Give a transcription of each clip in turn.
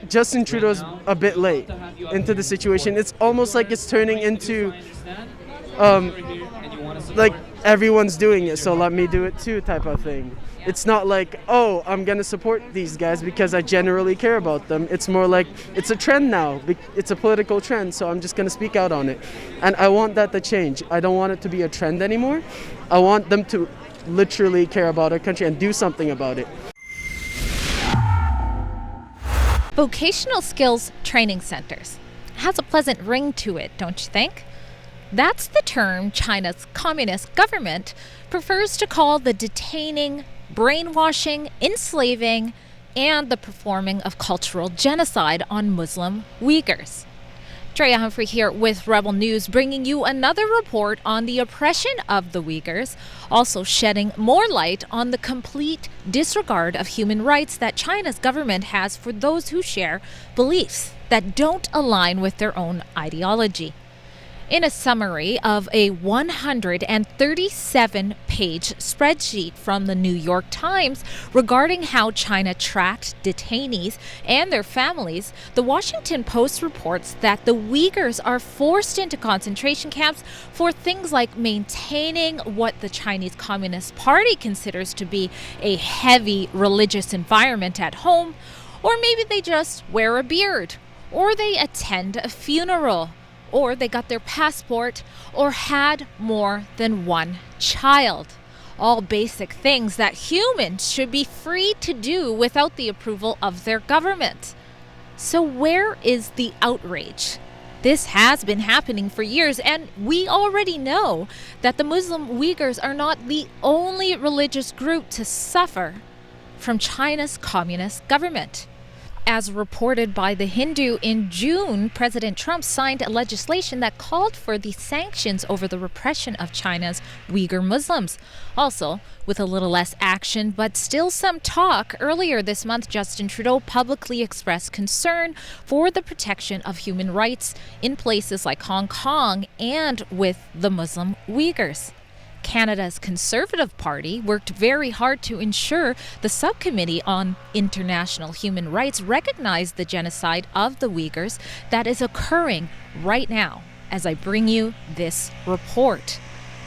Justin Trudeau's a bit late into the situation. It's almost like it's turning into um, like everyone's doing it, so let me do it too type of thing. It's not like, oh, I'm gonna support these guys because I generally care about them. It's more like it's a trend now. It's a political trend, so I'm just gonna speak out on it. And I want that to change. I don't want it to be a trend anymore. I want them to literally care about our country and do something about it. Vocational skills training centers has a pleasant ring to it, don't you think? That's the term China's communist government prefers to call the detaining, brainwashing, enslaving, and the performing of cultural genocide on Muslim Uyghurs. Drea Humphrey here with Rebel News, bringing you another report on the oppression of the Uyghurs, also shedding more light on the complete disregard of human rights that China's government has for those who share beliefs that don't align with their own ideology. In a summary of a 137-page spreadsheet from the New York Times regarding how China tracked detainees and their families, the Washington Post reports that the Uyghurs are forced into concentration camps for things like maintaining what the Chinese Communist Party considers to be a heavy religious environment at home, or maybe they just wear a beard, or they attend a funeral, or they got their passport, or had more than one child. All basic things that humans should be free to do without the approval of their government. So where is the outrage? This has been happening for years, and we already know that the Muslim Uyghurs are not the only religious group to suffer from China's communist government. As reported by The Hindu, in June, President Trump signed a legislation that called for the sanctions over the repression of China's Uyghur Muslims. Also, with a little less action, but still some talk, earlier this month, Justin Trudeau publicly expressed concern for the protection of human rights in places like Hong Kong and with the Muslim Uyghurs. Canada's Conservative Party worked very hard to ensure the Subcommittee on International Human Rights recognized the genocide of the Uyghurs that is occurring right now as I bring you this report.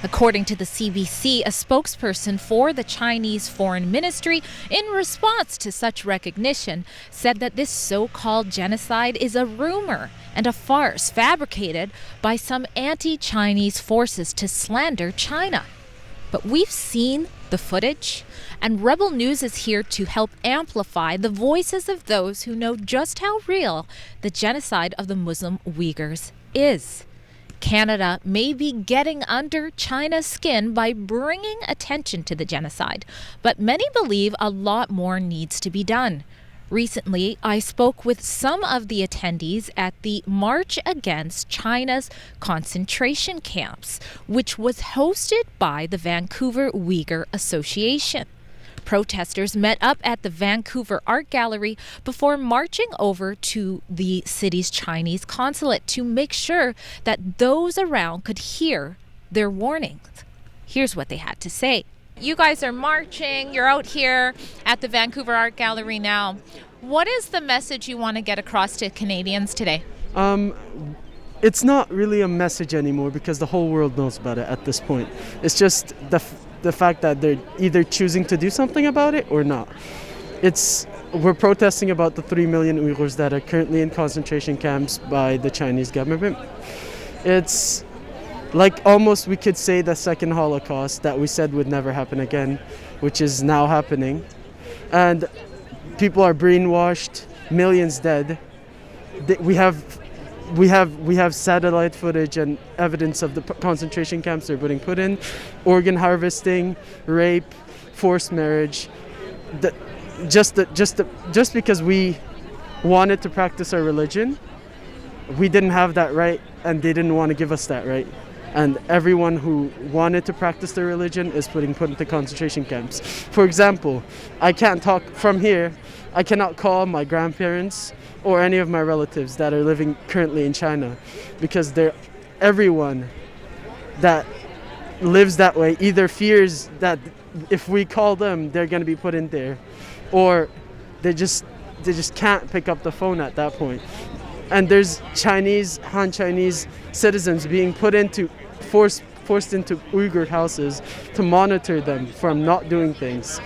According to the CBC, a spokesperson for the Chinese Foreign Ministry, in response to such recognition, said that this so-called genocide is a rumor and a farce fabricated by some anti-Chinese forces to slander China. But we've seen the footage, and Rebel News is here to help amplify the voices of those who know just how real the genocide of the Muslim Uyghurs is. Canada may be getting under China's skin by bringing attention to the genocide, but many believe a lot more needs to be done. Recently, I spoke with some of the attendees at the March Against China's Concentration Camps, which was hosted by the Vancouver Uyghur Association. Protesters met up at the Vancouver Art Gallery before marching over to the city's Chinese consulate to make sure that those around could hear their warnings. Here's what they had to say. You guys are marching, you're out here at the Vancouver Art Gallery now. What is the message you want to get across to Canadians today? It's not really a message anymore because the whole world knows about it at this point. It's just the fact that they're either choosing to do something about it or not. We're protesting about the 3 million Uyghurs that are currently in concentration camps by the Chinese government. It's like almost we could say the second Holocaust that we said would never happen again, which is now happening. And people are brainwashed, millions dead. We have satellite footage and evidence of the concentration camps they're being put in, organ harvesting, rape, forced marriage. Just because we wanted to practice our religion, we didn't have that right, and they didn't want to give us that right. And everyone who wanted to practice their religion is put into concentration camps. For example, I can't talk from here. I cannot call my grandparents or any of my relatives that are living currently in China because everyone that lives that way either fears that if we call them, they're going to be put in there, or they just just can't pick up the phone at that point. And there's Han Chinese citizens being forced into Uyghur houses to monitor them from not doing things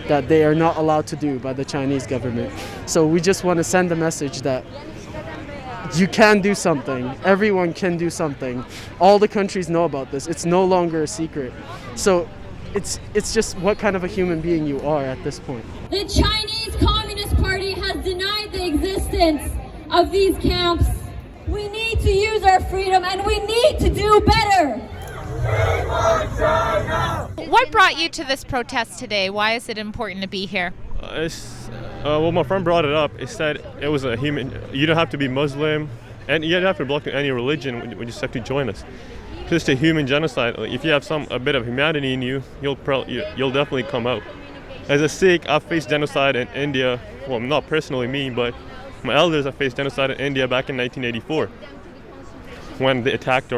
that they are not allowed to do by the Chinese government. So we just want to send a message that you can do something. Everyone can do something. All the countries know about this. It's no longer a secret. So it's just what kind of a human being you are at this point. The Chinese Communist Party has denied the existence of these camps. We need to use our freedom and we need to do better. What brought you to this protest today? Why is it important to be here? Well, my friend brought it up. He said it was a human. You don't have to be Muslim, and you don't have to belong to any religion when you just have to join us. It's just a human genocide. If you have a bit of humanity in you, you'll definitely come out. As a Sikh, I've faced genocide in India. Well, not personally me, but my elders have faced genocide in India back in 1984 when they attacked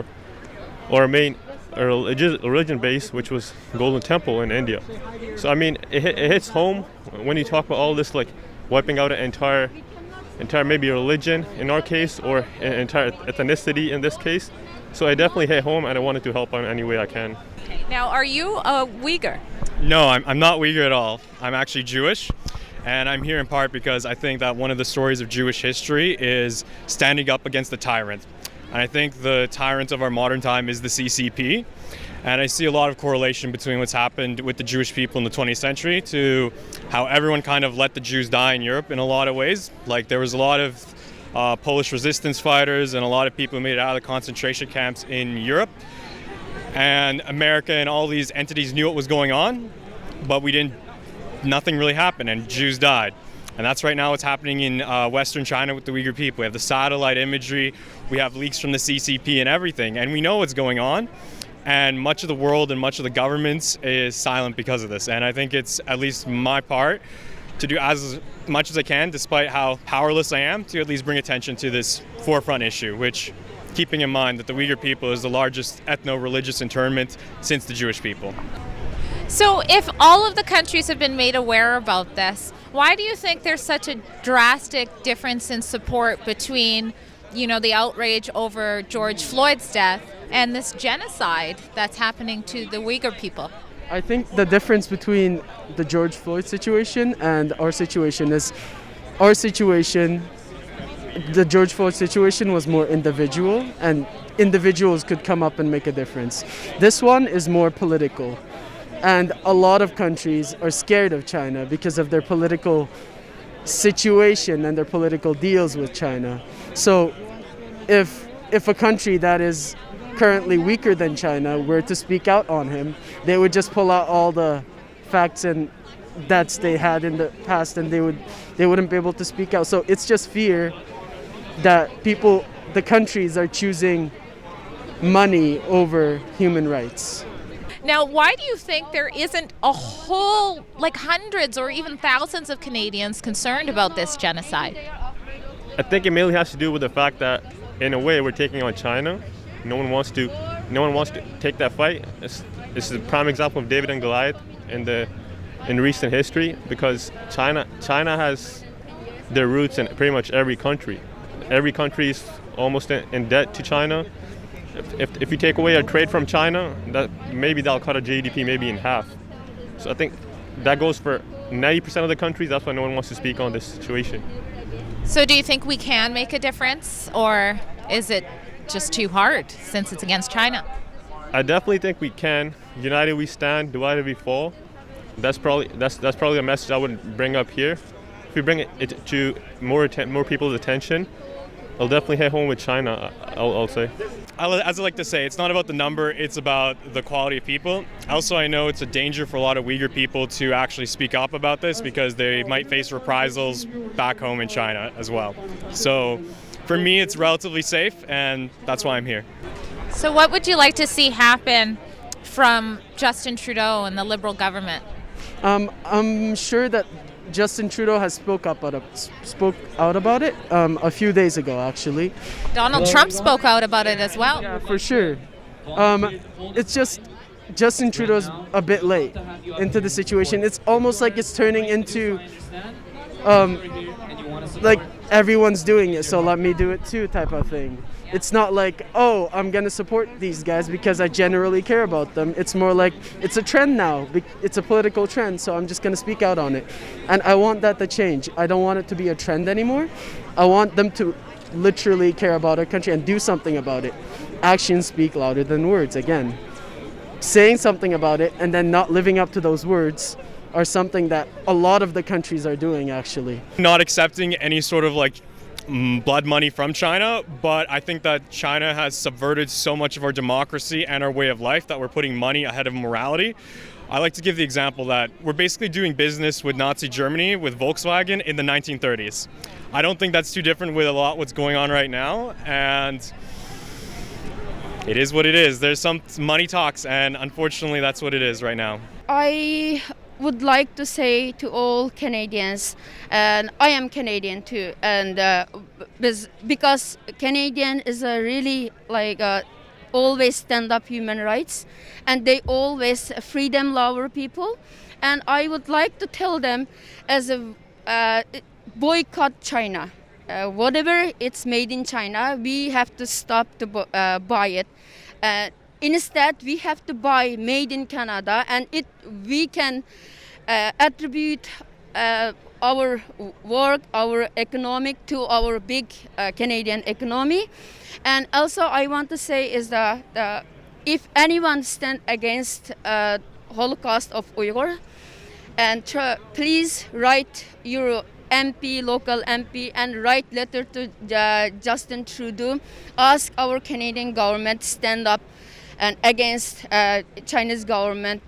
our main religion base, which was Golden Temple in India. So I mean, it hits home when you talk about all this, like wiping out an entire maybe religion in our case, or an entire ethnicity in this case. So I definitely hit home, and I wanted to help in any way I can. Now, are you a Uyghur? No, I'm not Uyghur at all. I'm actually Jewish. And I'm here in part because I think that one of the stories of Jewish history is standing up against the tyrant. And I think the tyrant of our modern time is the CCP. And I see a lot of correlation between what's happened with the Jewish people in the 20th century to how everyone kind of let the Jews die in Europe in a lot of ways. Like there was a lot of Polish resistance fighters and a lot of people who made it out of the concentration camps in Europe. And America and all these entities knew what was going on, but nothing really happened and Jews died. And that's right now what's happening in Western China with the Uyghur people. We have the satellite imagery, we have leaks from the CCP and everything, and we know what's going on. And much of the world and much of the governments is silent because of this. And I think it's at least my part to do as much as I can, despite how powerless I am, to at least bring attention to this forefront issue, which, keeping in mind that the Uyghur people is the largest ethno-religious internment since the Jewish people. So if all of the countries have been made aware about this, why do you think there's such a drastic difference in support between, the outrage over George Floyd's death and this genocide that's happening to the Uyghur people? I think the difference between the George Floyd situation and our situation is the George Floyd situation was more individual, and individuals could come up and make a difference. This one is more political. And a lot of countries are scared of China because of their political situation and their political deals with China. So if a country that is currently weaker than China were to speak out on him, they would just pull out all the facts and debts they had in the past, and they wouldn't be able to speak out. So it's just fear that the countries are choosing money over human rights. Now, why do you think there isn't a whole, hundreds or even thousands of Canadians concerned about this genocide? I think it mainly has to do with the fact that, in a way, we're taking on China. No one wants to take that fight. This is a prime example of David and Goliath in recent history, because China has their roots in pretty much every country. Every country is almost in debt to China. If you take away our trade from China, that'll cut our GDP maybe in half. So I think that goes for 90% of the countries. That's why no one wants to speak on this situation. So do you think we can make a difference, or is it just too hard since it's against China? I definitely think we can. United we stand, divided we fall. That's probably a message I would bring up here. If we bring it to more people's attention, I'll definitely hit home with China, I'll say. As I like to say, it's not about the number, it's about the quality of people. Also, I know it's a danger for a lot of Uyghur people to actually speak up about this because they might face reprisals back home in China as well. So for me, it's relatively safe, and that's why I'm here. So what would you like to see happen from Justin Trudeau and the Liberal government? I'm sure that Justin Trudeau has spoke out about it a few days ago, actually. Donald Trump spoke out about it as well. Yeah, for sure. It's just Justin Trudeau's a bit late into the situation. It's almost like it's turning into like everyone's doing it, so let me do it too type of thing. It's not like, oh, I'm gonna support these guys because I generally care about them. It's more like it's a trend now. It's a political trend, so I'm just gonna speak out on it. And I want that to change. I don't want it to be a trend anymore. I want them to literally care about our country and do something about it. Actions speak louder than words. Again, saying something about it and then not living up to those words are something that a lot of the countries are doing, actually. Not accepting any sort of like blood money from China, but I think that China has subverted so much of our democracy and our way of life that we're putting money ahead of morality. I like to give the example that we're basically doing business with Nazi Germany, with Volkswagen in the 1930s. I don't think that's too different with a lot what's going on right now, and it is what it is. There's some money talks, and unfortunately that's what it is right now. I would like to say to all Canadians, and I am Canadian too, and because Canadian is a really always stand up human rights, and they always freedom lover people, and I would like to tell them as a boycott China. Whatever it's made in China, we have to stop to buy it. Instead, we have to buy made in Canada, and we can attribute our work, our economic to our big Canadian economy. And also, I want to say is that if anyone stand against Holocaust of Uyghur, and please write your MP, local MP, and write letter to Justin Trudeau. Ask our Canadian government stand up and against Chinese government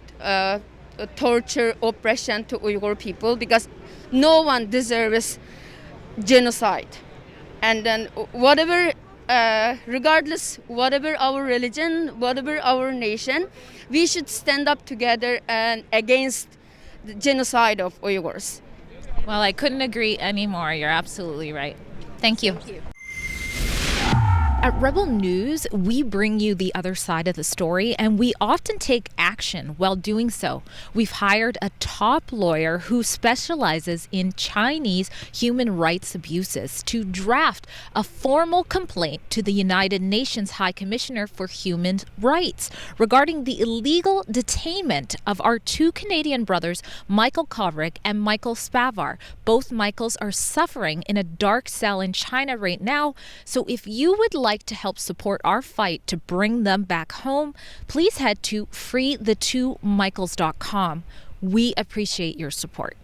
torture, oppression to Uyghur people, because no one deserves genocide. And then whatever, regardless, whatever our religion, whatever our nation, we should stand up together and against the genocide of Uyghurs. Well, I couldn't agree anymore. You're absolutely right. Thank you. At Rebel News, we bring you the other side of the story, and we often take action while doing so. We've hired a top lawyer who specializes in Chinese human rights abuses to draft a formal complaint to the United Nations High Commissioner for Human Rights regarding the illegal detainment of our two Canadian brothers, Michael Kovrig and Michael Spavar. Both Michaels are suffering in a dark cell in China right now, so if you would like to help support our fight to bring them back home, please head to freethetwomichaels.com. We appreciate your support.